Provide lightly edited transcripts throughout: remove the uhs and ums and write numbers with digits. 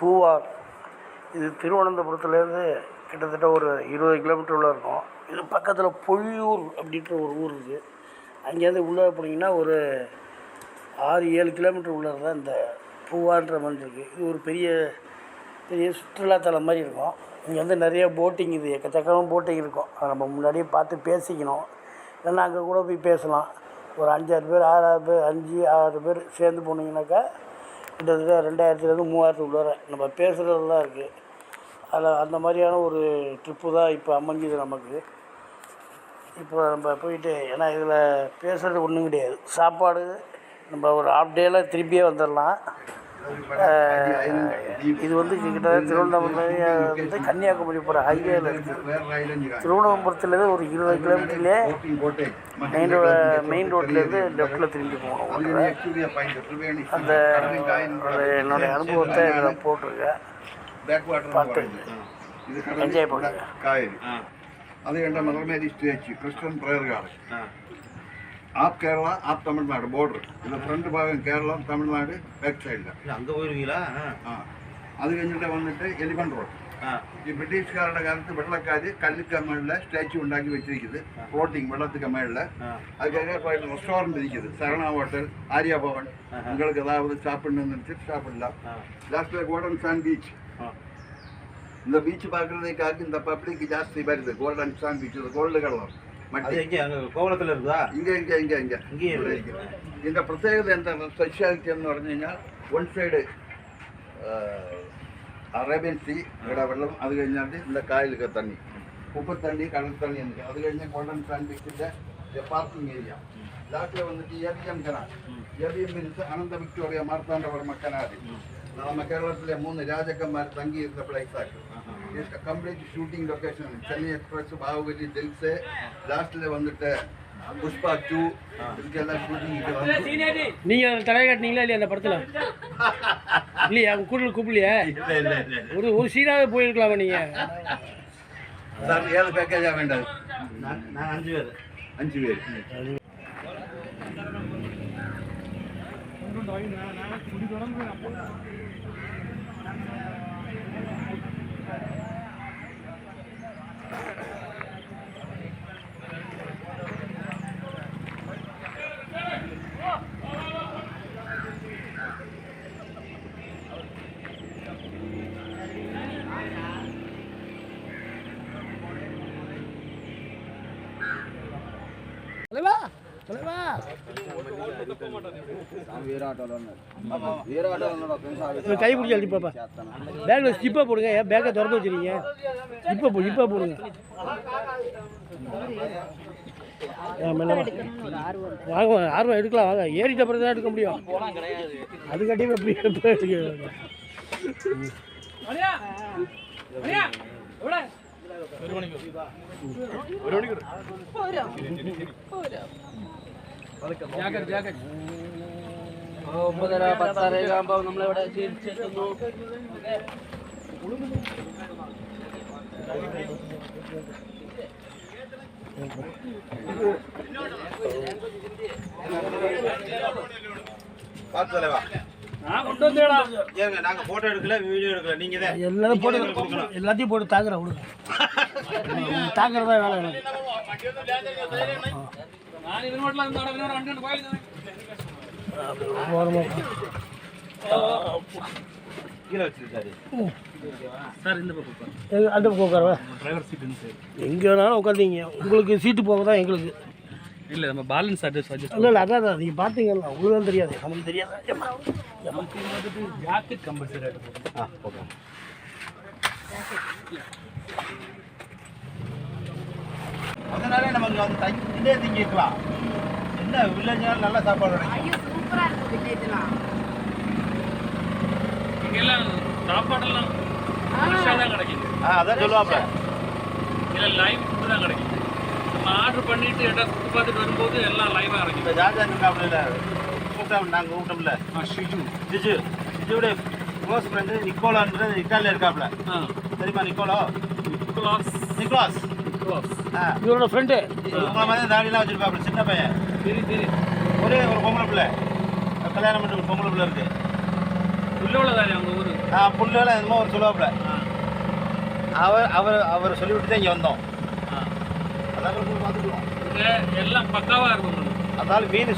பூவார். இது திருவனந்தபுரத்துலேருந்து கிட்டத்தட்ட ஒரு 20 கிலோமீட்டர் உள்ள இருக்கும். இது பக்கத்தில் பொழியூர் அப்படின்ற ஒரு ஊர் இருக்குது. அங்கேருந்து உள்ளே போனீங்கன்னா ஒரு 6-7 கிலோமீட்டர் உள்ளே தான் இந்த பூவான்ற மண் இருக்குது. இது ஒரு பெரிய பெரிய சுற்றுலாத்தலம் மாதிரி இருக்கும். இங்கே வந்து நிறைய போட்டிங், இது எக்கச்சக்கமாக போட்டிங் இருக்கும். அதை நம்ம முன்னாடியே பார்த்து பேசிக்கணும். இல்லைன்னா அங்கே கூட போய் பேசலாம். ஒரு 5-6 பேர் 5-6 பேர் சேர்ந்து போனீங்கன்னாக்கா கிட்டத்தட்ட 2000-3000 உள்ளார நம்ம பேசுகிறதுலாம் இருக்குது. அதில் அந்த மாதிரியான ஒரு ட்ரிப்பு தான் இப்போ அமைஞ்சிது நமக்கு. இப்போ நம்ம போயிட்டு, ஏன்னா இதில் பேசுகிறது ஒன்றும் கிடையாது. சாப்பாடு நம்ம ஒரு ஹாஃப் டேயில் திரும்பியே வந்துடலாம். இது வந்து கிட்டத்தட்ட திருவனந்தபுரம் வந்து கன்னியாகுமரி போகிற ஹைவேயில் இருக்குது. திருவனந்தபுரத்துலேருந்து ஒரு 20 கிலோமீட்டர்லேயே மெயின் ரோட்லேருந்து லெஃப்டில் திரும்பி போகணும். அந்த என்னுடைய அனுபவத்தை இதில் போட்டிருக்கேன். பார்த்து என்ஜாய் பண்ணுங்க. அது கண்ட mother Mary statue Christian prayer garden. Of Kerala of Tamil Nadu border. இந்த ஃப்ரண்ட் பாகம் கேரளா தமிழ்நாடு பேக் சைடில் அங்கே போயிருவீங்களா? அது കഴിഞ്ഞിട്ട് വന്നിട്ട് എലിഫന്റ് റോഡ്. ഈ ബ്രിട്ടീഷുകാരുടെ കാലത്ത് വെള്ളക്കാര് കല്ലുക്കമ്മകളിലെ സ്റ്റാച്ചു ഉണ്ടാക്കി വെച്ചിരിക്കുന്നത്. ഫ്ലോട്ടിങ് വെള്ളத்துக்கு மேல. அதுக்காக ரெஸ்டாரண்ட் இருக்குது. சரணா ஹோட்டல், ஆரியா பவன். உங்களுக்கு ஏதாவது சாப்பிடணும்னு நினைச்சு சாப்பிடலாம். லாஸ்ட்ல கோல்டன் சாண்ட் பீச். இந்த பீச் பார்க்கறதுக்காக இந்த பப்ளிக் ஜாஸ்தி வருது. Golden sand beach, gold colour கோவளத்தில் இருக்குதா? இங்கே இந்த பிரத்യേകത എന്താണ്, സ്പെഷ്യാലിറ്റി എന്ന് പറഞ്ഞു കഴിഞ്ഞാൽ വൺ സൈഡ് അറേബ്യൻ സീ ഇവിടെ വെള്ളം, അത് കഴിഞ്ഞാൽ இந்த കായലൊക്കെ തണ്ണി, ഉപ്പ് തണ്ണി, കടൽ തണ്ണി ഉണ്ട്. അത് കഴിഞ്ഞാൽ ഗോൾഡൻ സാൻഡ് ബീച്ചിൻ്റെ പാർക്കിംഗ് ഏരിയ. ലാസ്റ്റിൽ വന്നിട്ട് എബിഎം കനാൽ. എബിഎം മീൻസ് അനന്ത വിക്ടോറിയ മാർത്താണ്ഡവർമ്മ കനാല്. நம்ம கேரளத்தில் 3 ராஜாக்கന്മാർ தங்கியிருந்த பிளேஸ் ஆகும். Complete shooting location. Chennai express, Baahubali, Dil Se, லாஸ்ட்டில் வந்துட்டு புஷ்பா 2 இதுக்கெல்லாம் ஷூட்டிங் இது வந்து. நீங்கள் தலை காட்டினீங்களா இல்லையா அந்த படத்தில்? இல்லையா அவங்க கூட்டல் கூப்பிடலையா? ஒரு சீனாவே போயிருக்கலாமா நீங்கள்? சார் 7 பேக்கேஜாக வேண்டாது. நான் 5 பேர். கை பிடிச்சி அழுத்தி பாப்பா. பேக்கில் ஸ்டிப்பாக போடுங்க. ஏன் பேக்கை திறந்து வச்சுருக்கீங்க? இப்போ போடுங்க. வாங்க, ஆர்வம் எடுக்கலாம். வாங்க, ஏறிட்ட பிறகு தான் எடுக்க முடியும். அது கட்டியும் எப்படி எடுக்க ജാക്കറ്റ് 9:10 ആകുമ്പോൾ നമ്മളിവിടെ തിരിച്ചെത്തുന്നു. நாங்க போட்டோ எடுக்கல, வீடியோ எடுக்கல. நீங்க எல்லாத்தையும் போட்டு தாக்குறேன். விடுங்க, தாக்குறதா வேலை எனக்கு. கீழே வச்சிருக்காரு சார். இந்த பக்கம் அந்த பக்கம் உட்காருவா. டிரைவர் சீட்டு எங்கே வேணாலும் உட்காந்தீங்க. உங்களுக்கு சீட்டு போக தான் எங்களுக்கு இல்லை. நம்ம பேலன்ஸ் அட்ஜஸ்ட் இல்லை அதான் நீங்கள் பார்த்தீங்களா? உங்களுக்கு தான் தெரியாது, நமக்கு தெரியாது. Jacket compulsory. ஓகே. அதனால நமக்கு வந்து தங்கிட்டே திங்கிக்கலாம். என்ன வில்லேஜ்னால நல்ல சாப்பாடு கிடைக்கும். சூப்பராக இருக்குது வில்லேஜ்லாம். இங்கெல்லாம் சாப்பாடெல்லாம் ஃப்ரெஷ்ஷாக தான் கிடைக்குது. அதான் சொல்லுவாங்க. இல்லை லைவ் ஃபுட்டு தான் கிடைக்குது. நம்ம ஆர்டர் பண்ணிட்டு இடம் சுற்றி பார்த்துட்டு வரும்போது எல்லாம் லைவாக கிடைக்கும். இப்போ ஜார்ஜா இருக்காப்புல கூட்டம், நாங்கள் கூட்டம்ல ஷிஜுடைய க்ளோஸ் ஃப்ரெண்டு நிக்கோலான்றது இட்டாலியில் இருக்காப்புல. சரிம்மா? நிக்கோலாஸ் இவரோட ஃப்ரெண்டு. உங்களை மாதிரி தாடிலாம் வச்சுருப்பாப்புல. சின்ன பையன். ஒரே ஒரு பொம்பளை பிள்ளை. கல்யாணம் பண்ணி ஒரு பொம்பளை பிள்ளை இருக்குது. புல்லோல தானே அவங்க ஊர். புல்லுவேலை என்னமோ ஒரு சொல்லுவாப்புல. அவர் சொல்லிவிட்டு தான் இங்கே வந்தோம். அதான் போய் பார்த்துக்குவோம். இங்கே எல்லாம் பக்காவாக இருக்கும் உங்களுக்கு. அதனால மீன்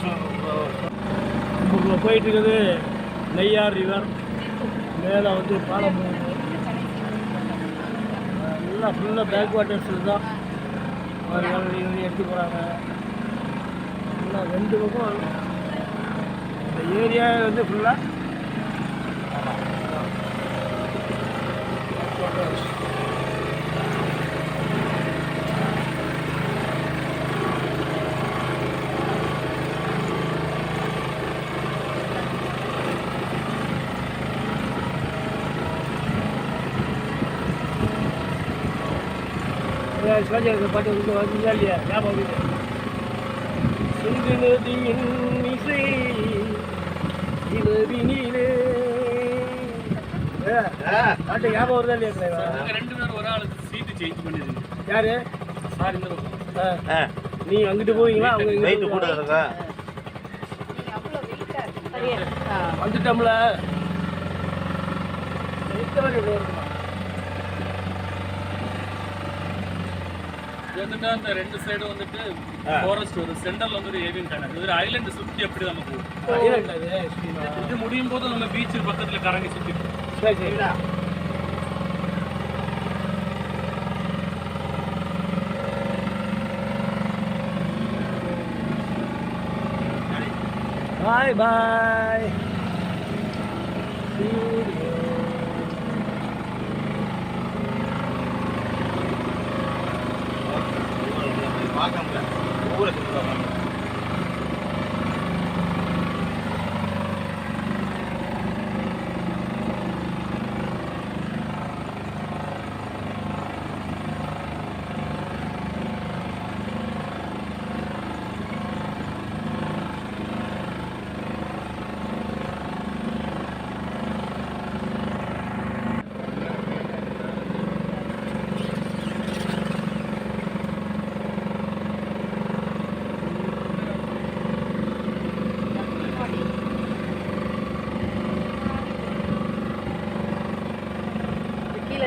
இப்போ போயிட்டு இருக்குது நெய்யார் ரிவர். மேலே வந்து பாலம் எல்லாம் ஃபுல்லாக பேக் வாட்டர்ஸில் தான் எடுத்து போகிறாங்க. ஃபுல்லாக 2 பக்கம் இந்த ஏரியா வந்து ஃபுல்லாக சிவாஜி பாட்டு வந்து வந்துச்சா இல்லையா? ஞாபகம் இருக்குது. சிந்து நதியின் இசை இரவினிலே பாட்டு ஞாபகம் வருதா இல்லையா தலைவா? நாங்கள் 2 பேரும் ஒரு ஆளுக்கு சீட்டு சேஞ்ச் பண்ணிடுங்க. யாரு சார் இந்த பக்கம். நீ அங்கிட்டு போவீங்களா? அவங்க வெயிட் கூட இருக்கா? வந்துட்டோம்ல. இது வந்துட்டு அந்த 2 சைடும் வந்துட்டு ஃபாரஸ்ட் வரும். சென்டரில் வந்து ஒரு ஏவியன் கணக்கு. இது ஐலண்டு சுற்றி அப்படி நம்ம போகும். இது முடியும் போது நம்ம பீச்சு பக்கத்தில் கரங்கி சுற்றி பாய் பாய். பார்க்க ஊரை சொல்லுவாங்க.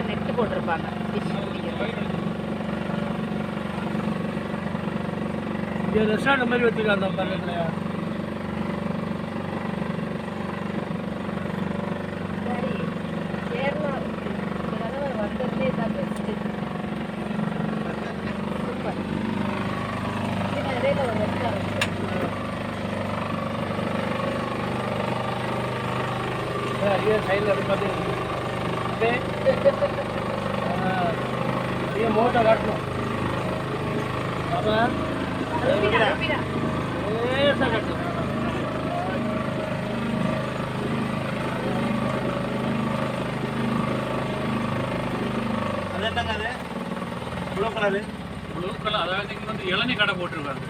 நெட்டு போட்டிருப்பாங்க. இங்கே ரெஸ்டாரண்ட் மாதிரி வச்சுருக்காங்க அந்த பக்கத்தில். கேரளா வந்ததுலேயே தான் பெஸ்ட்டு. சூப்பர். நிறைய ஒரு ரெஸ்டாரண்ட் சைடில் அப்படி பார்த்து மோட்டை காட்டணும். அப்புறம் லேசாக காட்டணும். அது என்னங்க அது? Blue colour. Blue colour. அதாவது இங்கே வந்து இளநீ கடை போட்டிருக்காங்க.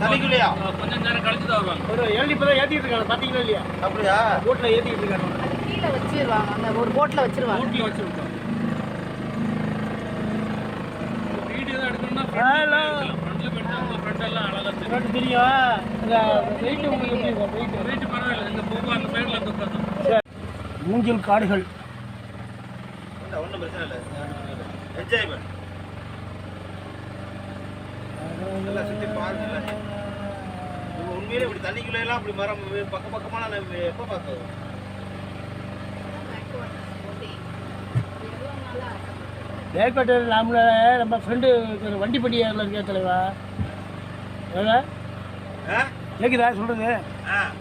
தலைக்குள்ளையா? கொஞ்சம் நேரம் கழிச்சு தான் வருவாங்க. ஒரு இளநீ இப்போ தான் ஏற்றிட்டு இருக்காங்க. பார்த்தீங்களா இல்லையா? அப்படியா? போட்டில் ஏற்றிட்டு இருக்காங்க. கீழே வச்சிருவாங்க. அந்த ஒரு போட்டில் வச்சிருவாங்க. போட்டில் வச்சுருக்கோம். வீடியோ தான் எடுக்கணும்னா ஹலோ. ஃப்ரண்ட்டில் போயிட்டு அவங்க ஃப்ரெண்ட் எல்லாம் அழகாக தெரியும். தெரியும். இந்த வெயிட் உங்களுக்கு எப்படி இருக்கும்? வெயிட் வீட்டு பரவாயில்ல. இந்த போகும் அந்த சைடில் இருந்து உட்காந்து மூங்கில் காடுகள். ஒன்றும் பிரச்சனை இல்லை. என்ஜாய் பண்ணு. நல்லா சுற்றி பாருங்க. உண்மையிலே இப்படி தண்ணிக்குள்ள எல்லாம் அப்படி மரம் பக்கமான எப்போ பார்த்தோம்? பேக்வாட்டர் நாமள நம்ம ஃப்ரெண்டு வண்டிப்பட்டி ஏரில் இருக்கே தலைவா. எவ்வளோ கேட்குதா சொல்கிறது?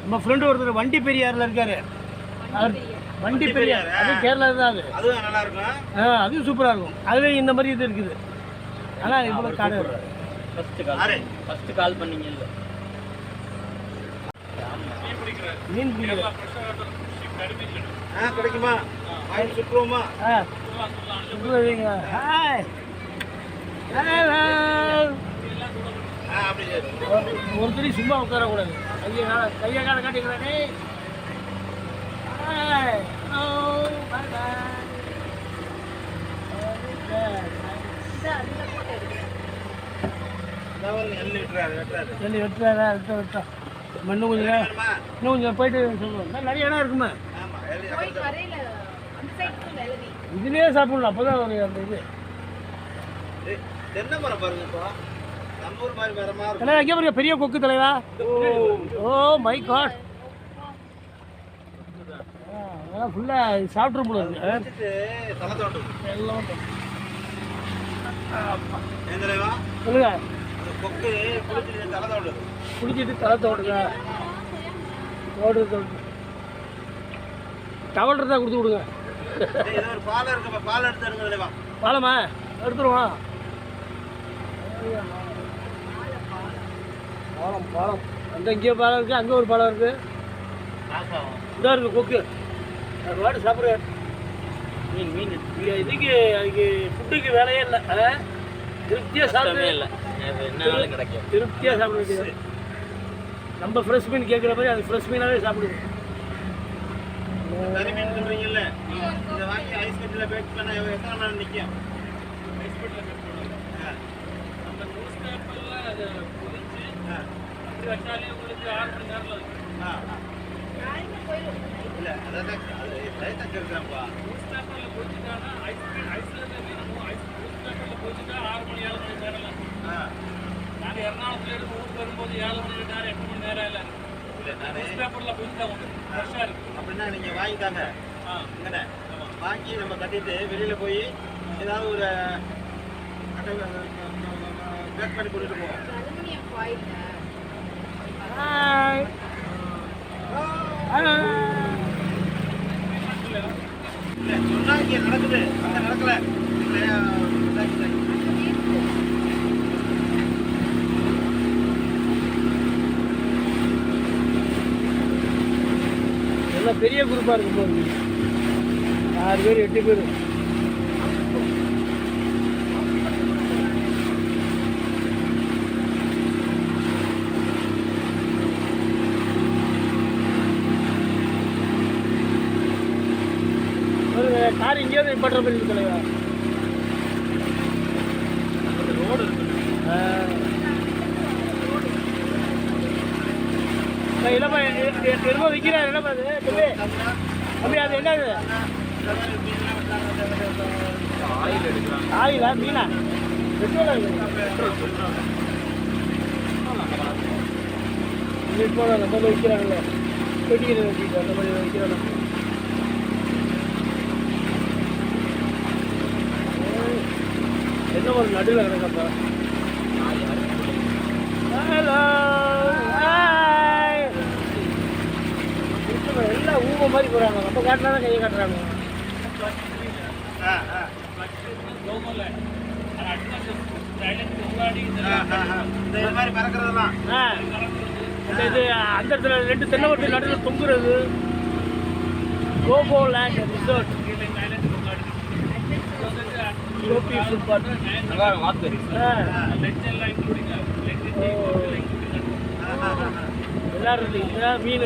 நம்ம ஃப்ரெண்டு ஒருத்தர் வண்டி பெரியாரில் இருக்கார். அவர் வண்டி பெரியார் அது கேரளா தான். அதுவும் நல்லா இருக்கும். அதுவும் சூப்பராக இருக்கும். அதுவே இந்த மாதிரி இது இருக்குது. ஆனால் இவ்வளோ காடு ஃபஸ்ட்டு கால் பண்ணீங்கல்ல. மீன் பிடிக்கிற கிடைக்குமா? வாங்கி சுற்றுவோமா? சுற்றுவீங்க. ஹாய் அப்படி ஒருத்தரையும் சும்மா உட்காரக்கூடாது. கையை காலை காட்டிக்கிறானே. வெட்டுறாரா? வெட்டா இன்னும் கொஞ்சம் போயிட்டு சொல்லுவோம். நிறைய இடம் இருக்குமா? போயிட்டு வரையில அந்த சைடு இளநீ. இதுலேயே சாப்பிடலாம், அப்போ தான் அந்த இது. தென்னை மரம் பாருங்கப்பா, நம்ம ஊர் மாதிரி மரமா இருக்கும். தலைவா எங்கே பாருங்க, பெரிய கொக்கு தலைவா. ஓ மை காட், அதெல்லாம் ஃபுல்லாக சாப்பிட்ற போல இருக்கு. வச்சுட்டு தலை தோட்டம் எல்லாம் ஏன் தலைவா, சொல்லுங்க. அந்த கொக்கு குளிச்சுட்டு தலை தோட்டம். குடிச்சிட்டு தலை தோட்டுங்க, தோட்டு டவல் இருந்தால் கொடுத்து விடுங்க. ஏதோ ஒரு பாலம் இருக்கப்ப, பாலம் எடுத்து தருங்க தலைவா. பாலமா எடுத்துருவோம். பாலம் பாலம் அந்த இங்கே பாலம் இருக்குது, அங்கே ஒரு பாலம் இருக்குது. இதாக இருக்குது கொக்கு, அது வாட்டு சாப்பிட்றேன். மீன் மீன் இங்கே இதுக்கு அதுக்கு ஃபுட்டுக்கு வேலையே இல்லை. திருப்தியாக சாப்பிடவே இல்லை, என்ன கிடைக்கும். திருப்தியாக சாப்பிட வேண்டியது. நம்ம ஃப்ரெஷ் மீன் கேட்குற மாதிரி அது ஃப்ரெஷ் மீனாகவே சாப்பிடுது. கறி மீன் சொல்றீங்கல்ல, இதை வாங்கி ஐஸ் கட்டியில் பேக் பண்ண எத்தனை மணி நேரம் நிற்கும்? அந்த நியூஸ் பேப்பர்ல அதை பொறிச்சு அப்படி வச்சாலே உங்களுக்கு 6 மணி நேரத்தில் இருக்கும். இல்லை அதான் அது லைட்டாக இருக்கிறான்ப்பா. நியூஸ் பேப்பரில் பொறிச்சிட்டானா ஐஸ்ல இருந்து மீனும் நியூஸ் பேப்பரில் பொறிச்சிட்டா 6 மணி 7 மணி நேரம் இருக்கும். நாங்கள் எர்ணாகுளத்துல இருந்து ஊருக்கு வரும்போது 7 மணி நேரம் 8 மணி நேரம் இல்லை. இல்லை நான் நியூஸ் பேப்பரில் பொறிச்சிட்டா உங்களுக்கு ஃப்ரெஷ்ஷாக இருக்குது. அப்படின்னா நீங்கள் வாங்கிட்டாங்க இங்கே வாங்கி நம்ம கட்டிட்டு வெளியில் போய் ஏதாவது ஒரு பேக் பண்ணி கொண்டுட்டு போவோம். Aluminium foil. இல்லை சொன்னா இங்கே நடக்குது, அங்கே நடக்கலை. இல்லையா எல்லாம் பெரிய குரூப்பாக இருக்கும் போது 6 பேர் 8 பேர். கார் இங்கேயே நிப்பாட்டுற மாதிரி இருக்கு தலைவா. ரோடு இருக்குது. இல்லைப்பா, 8 ரூபா விற்கிறேன். என்னப்பா அது தம்பி, தம்பி அது என்னது? ஆயில் எடுக்கிறாங்க. ஆயிலா மீனா? பெட்ரோலா இப்போ நம்ம விற்கிறாங்கல்ல, பெட்டிக்கிற வச்சுக்கிட்டு அந்த மாதிரி விற்கிறாங்க. என்ன ஒரு நடுவில் கிடக்கப்பா. ஹலோ எல்லாம் ஊமை மாதிரி போகிறாங்க. நம்ம காட்டினா தான் கையை காட்டுறாங்க. இந்த மாதிரி பறக்கிறதெல்லாம் அந்த இது அந்த இடத்துல 2 தென்னை மரத்து நடுவில் தொங்குறது கோபோ லேண்ட் ரிசார்ட். யூபி ஃபுட் பார்க் எல்லாரும் இருந்தீங்க. மீன்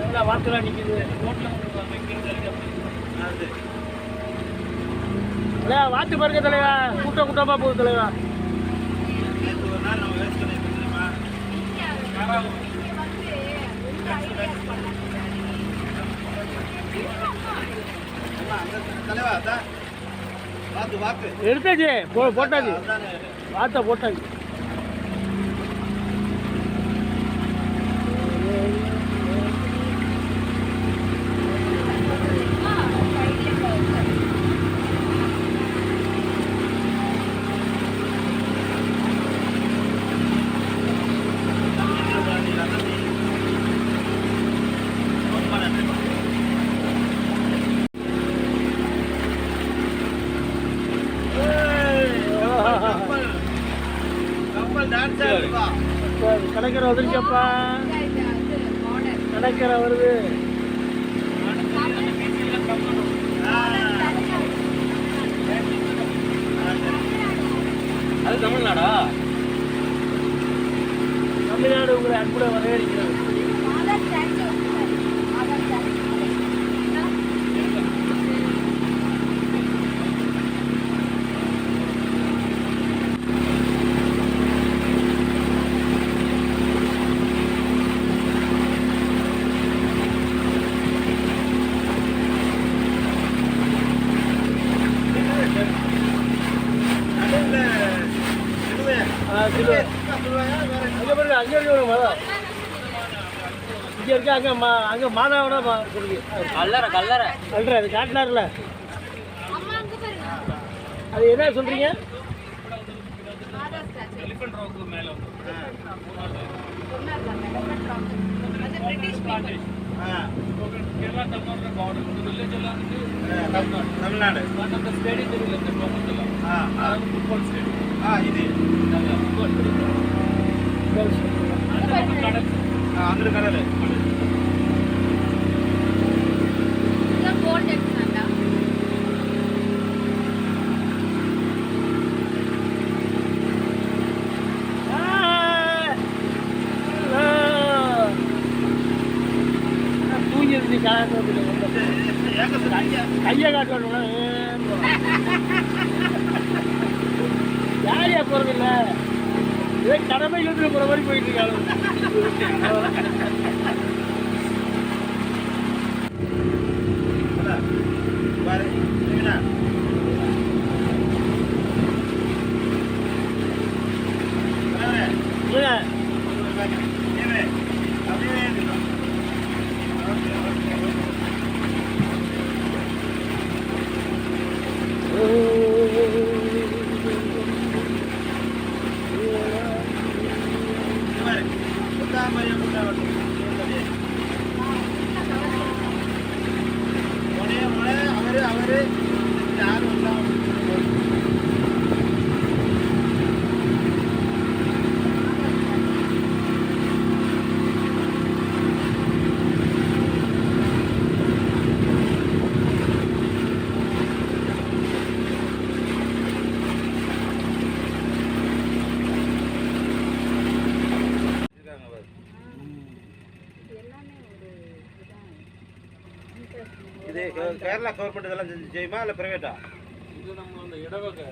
எல்லாம் வாட்டெல்லாம் நிற்கிது. வாத்து பாருங்க தலைவா, கூட்டம் கூட்டமாக போகுது தலைவா. நேற்று ஒரு நாள் நம்ம வேஸ்ட் பண்ணிட்டு தெரியுமா? தலைவா அதான் வாத்து வாத்து எடுத்தாச்சு, போட்டாச்சு, அதானே வாத்த போட்டாச்சு. கடற்கரை வந்துருச்சப்பா, கடற்கரை வருது. அது தமிழ்நாடா? தமிழ்நாடு உங்களை அன்புடன் வரவேற்கிறது. இங்கே இருக்கா அங்கே மாதாவோட சொல்லுங்க. கல்லறை அல்ற அது காட்டினார்ல, அம்மா அங்க பாருங்க. அது என்ன சொல்கிறீங்க? மாதா ஸ்டாச்சு. எலிஃபண்ட் ராக்கு மேல சொன்னார்ல எலிஃபண்ட் ராக். அது British people. Kerala Tamil Nadu border வந்து வில்லேஜ் எல்லாம் வந்து தமிழ்நாடு பட் அந்த ஸ்டேடியம் தெரியல இந்த டோக்கன் எல்லாம் அது ஃபுட்பால் ஸ்டேடியம் இது ஃபுட்பால் கடல் அங்கிட்டு கடல் இதுதான் கோல்ட் எடுத்தாண்டா. தூங்கி கையை காட்டணும். யாரையா போகிறதில்ல, இதே கடமையிலிருந்து போகிற மாதிரி போயிட்டு இருக்காங்க. பாரு என்ன இது கேரளா கவர்மெண்ட் இதெல்லாம் செய்யுமா இல்லை பிரைவேட்டா? இது நம்ம அந்த இடவகை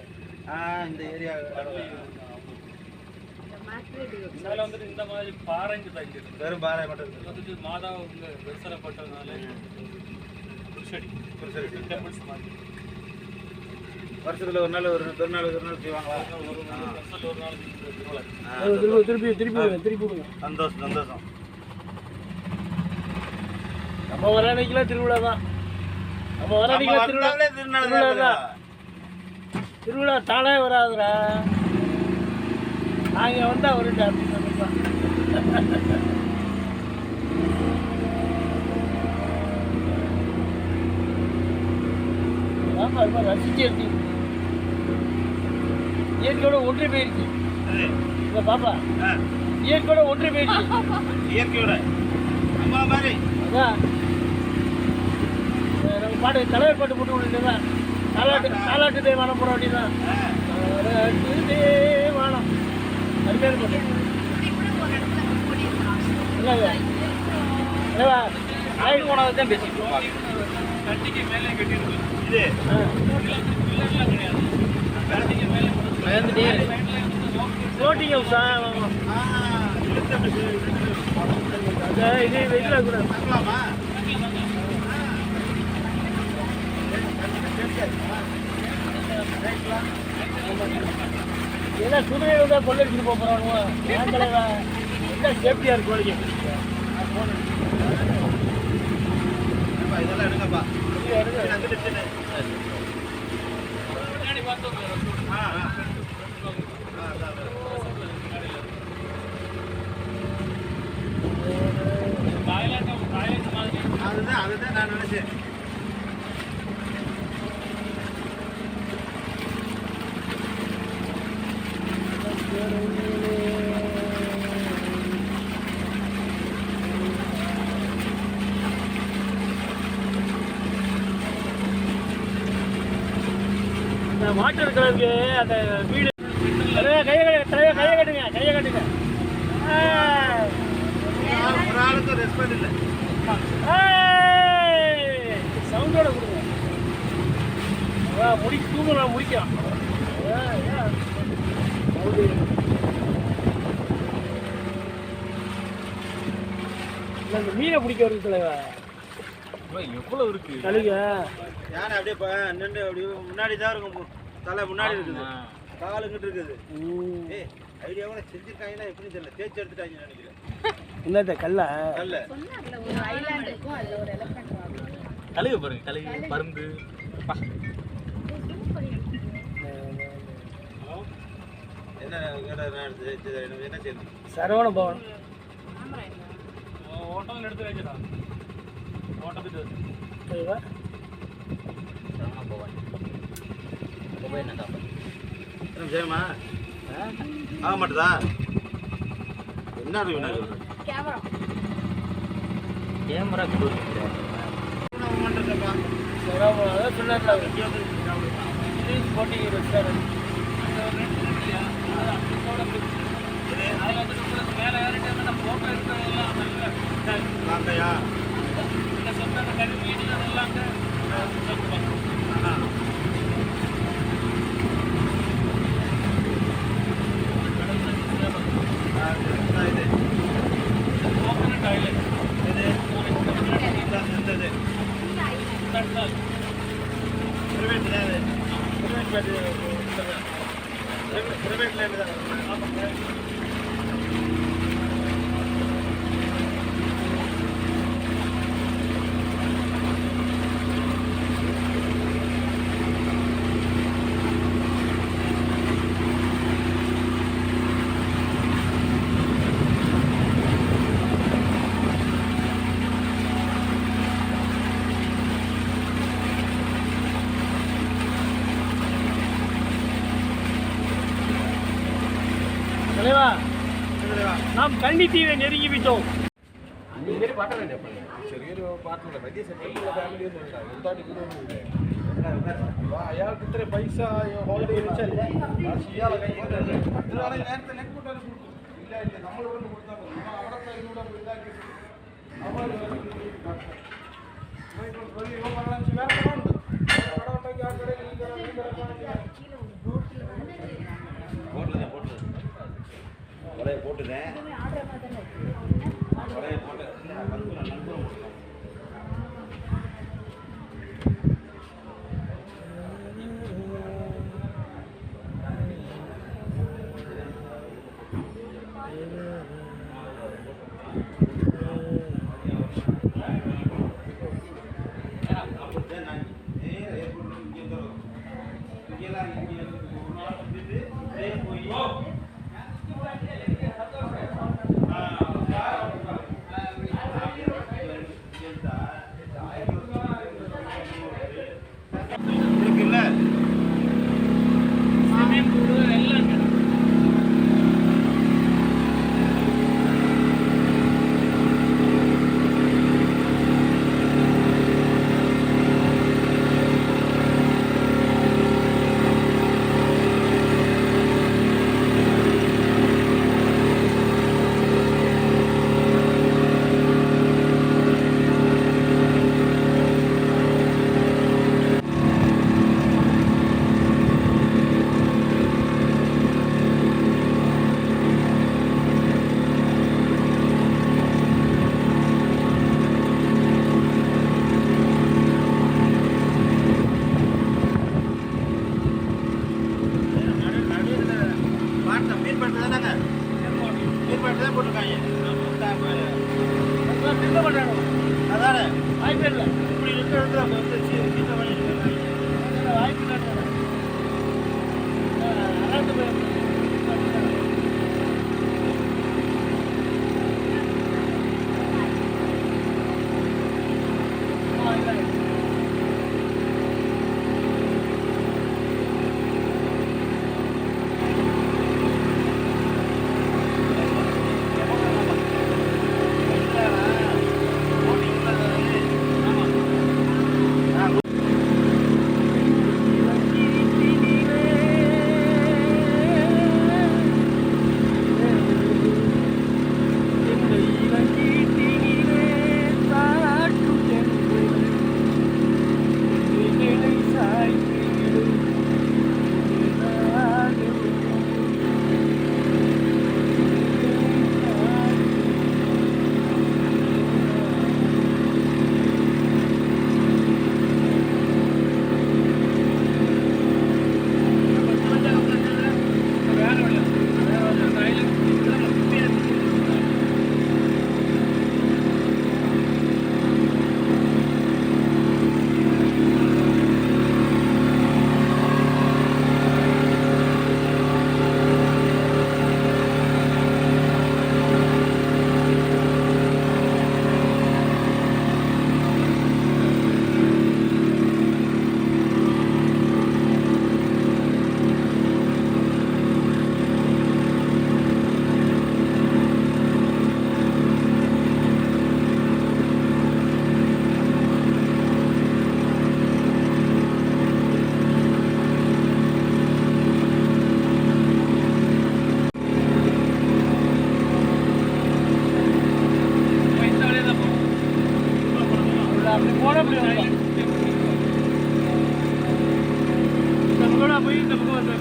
இந்த ஏரியா மேலே வந்துட்டு இந்த மாதிரி பாறைஞ்சு தங்கிருக்கு. வெறும் பாறை மட்டும் இருக்குது. வந்துட்டு மாதா உங்க வெசரப்பட்டதுனால டெம்பிள்ஸ் மாதிரி வருஷத்தில் ஒரு நாள் ஒரு பெருநாள் செய்வாங்களா? ஒரு நாள் திருப்பி சந்தோஷம் சந்தோஷம். நம்ம வர அன்னைக்கெல்லாம் திருவிழா தான். நம்ம வர அன்னைக்கெல்லாம் திருவிழா தான். திருவிழா தானே வராதுடா, நாங்கள் வந்தால் வருடா அப்படின்னு நினைப்போம். ஆமாம், அது மாதிரி ரசிச்சு இருக்கு. இயற்கையோட ஒன்றி போயிருக்கு இல்லை பாப்பா, இயற்கையோட ஒன்றி போயிருக்கு. இயற்கையோட அம்மா மாதிரி அதான் நம்ம பாட்டு தலைவர் பாட்டு போட்டு விட்டுதான் தாலாட்டு தேவானம் போட வேண்டியதான். தாலாட்டு தேவானம் அருமையான பாட்டு இல்லைவா? ஆயிரம் போனதை தான் பேசிட்டு கட்டிக்கு மேலே கட்டிருக்கு. இது கட்டிக்கு மேலே ஃப்ளோட்டிங் ஹவுஸா? இது வெயிலாக கூட பார்க்கலாமா? ஏன்னா குதிரையை தான் கொள்ளடிச்சுட்டு போகிறானுவோ ஏன் தலைவா? என்ன சேஃப்டியாக இருக்கு வரைக்கும் இதெல்லாம் எடுங்கப்பா. முன்னாடி பார்த்தோம் தாய்லாந்து மாதிரி அதுதான் நான் நினைச்சேன். வாட்டர் கலருக்கு அந்த வீடு கையை கட்டுங்க. ஒரு ஆளுக்கு ரெஸ்பெக்ட் இல்லை. சவுண்டோட கொடுங்க. தூங்கலாம் முடிக்கலாம். இந்த மீனை பிடிக்க வருது தலைவா. எவ்வளோ இருக்கு கழுக யானை அப்படியே நின்று அப்படியே முன்னாடி தான் இருக்கும். தலை முன்னாடி இருக்குது, காலுங்கிட்டு இருக்குது. ஐடியாவோட செஞ்சிருக்காங்கன்னா எப்படின்னு தெரியல, தேய்ச்சி எடுத்துட்டாங்கன்னு நினைக்கிறேன். என்னத்த கல்ல கல்ல சொன்னார்ல ஒரு ஐலாண்ட் இருக்கும் அதுல ஒரு எலஃபண்ட் வாங்க கழுகு பாருங்க, கழுகு, பருந்து. என்ன என்ன செய்யணும்? சரவண பவன் ஓட்டம் எடுத்து வச்சுடா, ஓட்டத்துக்கு சரிவா செய்யுமா ஆக மாட்டுதா? என்ன இருக்கு கேமரா கேமரா சரவண அதான் சொன்னார்ல போட்டிங் ரெஸ்டாரண்ட் மேலே ஏறிட்டு நம்ம ஃபோட்டோ எடுக்கிறதெல்லாம் பார்த்தையா? இல்லை சொன்னாங்க கல்வி வீடியோ எல்லாம் இது கோகனட் ஐலண்ட் இது இருந்தது பிரைவேட் தான் இது பிரைவேட் லேண்ட் தான். தலைவா நாம் கன்னி தீவை நெருங்கி விட்டோம். ചെറിയൊരു പാർട്ടില്ല, വലിയ സെറ്റപ്പുള്ള ഫാമിലി ഒന്നും ഇല്ല. എന്താണ് ഇതൊന്നുമില്ലേ? അയാൾക്ക് ഇത്ര പൈസ ഹോളിഡേ വെച്ചാൽ ഇയാളെ കയ്യിൽ നേരത്തെ നെക്ക് കൂട്ടാൻ ഇല്ല ഇല്ല നമ്മൾ ഇവിടെ കൊടുത്താൽ മതി. നമ്മൾ അവിടെ ഇതിലൂടെ ഉണ്ടാക്കി അവർ ഇവ പറഞ്ഞാൽ വേറെ കടമുണ്ട്. കട ഉണ്ടെങ്കിൽ ആ കടയിൽ ഈ കട ഈ കട போட்டுதேன் அதானே வாய்ப்பு இல்லை, இப்படி இருக்கிறது வாய்ப்பு இல்லை. அராத்து போய் அப்படி போனால் அப்படி வரலாம். இந்த பக்கம் போய் இந்த பக்கம் வந்து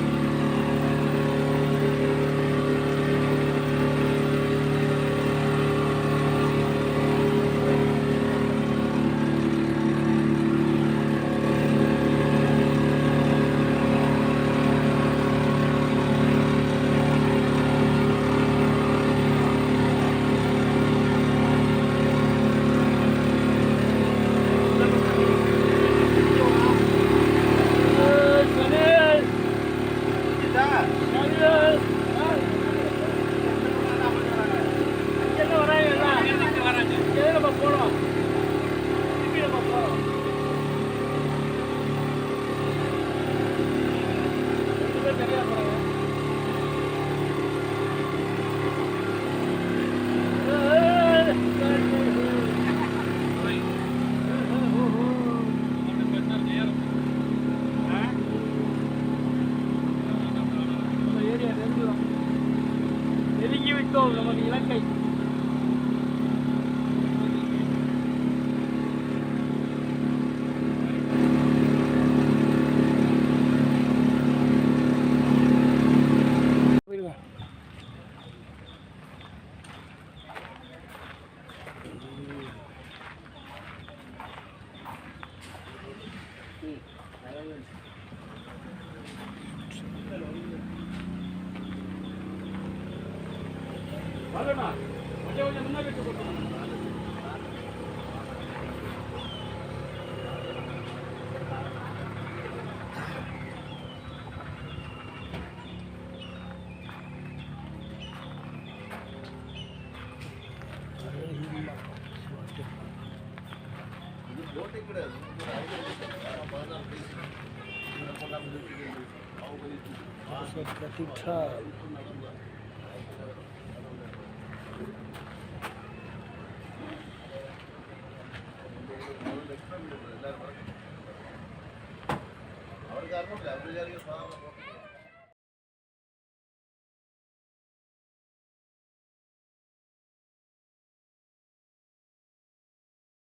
நெருங்கி விட்டோம் நமது இலக்கை. கொஞ்சம் முன்னாடி അവർക്ക് അറിഞ്ഞില്ല അവർ വിചാരിക്കും സാധാരണ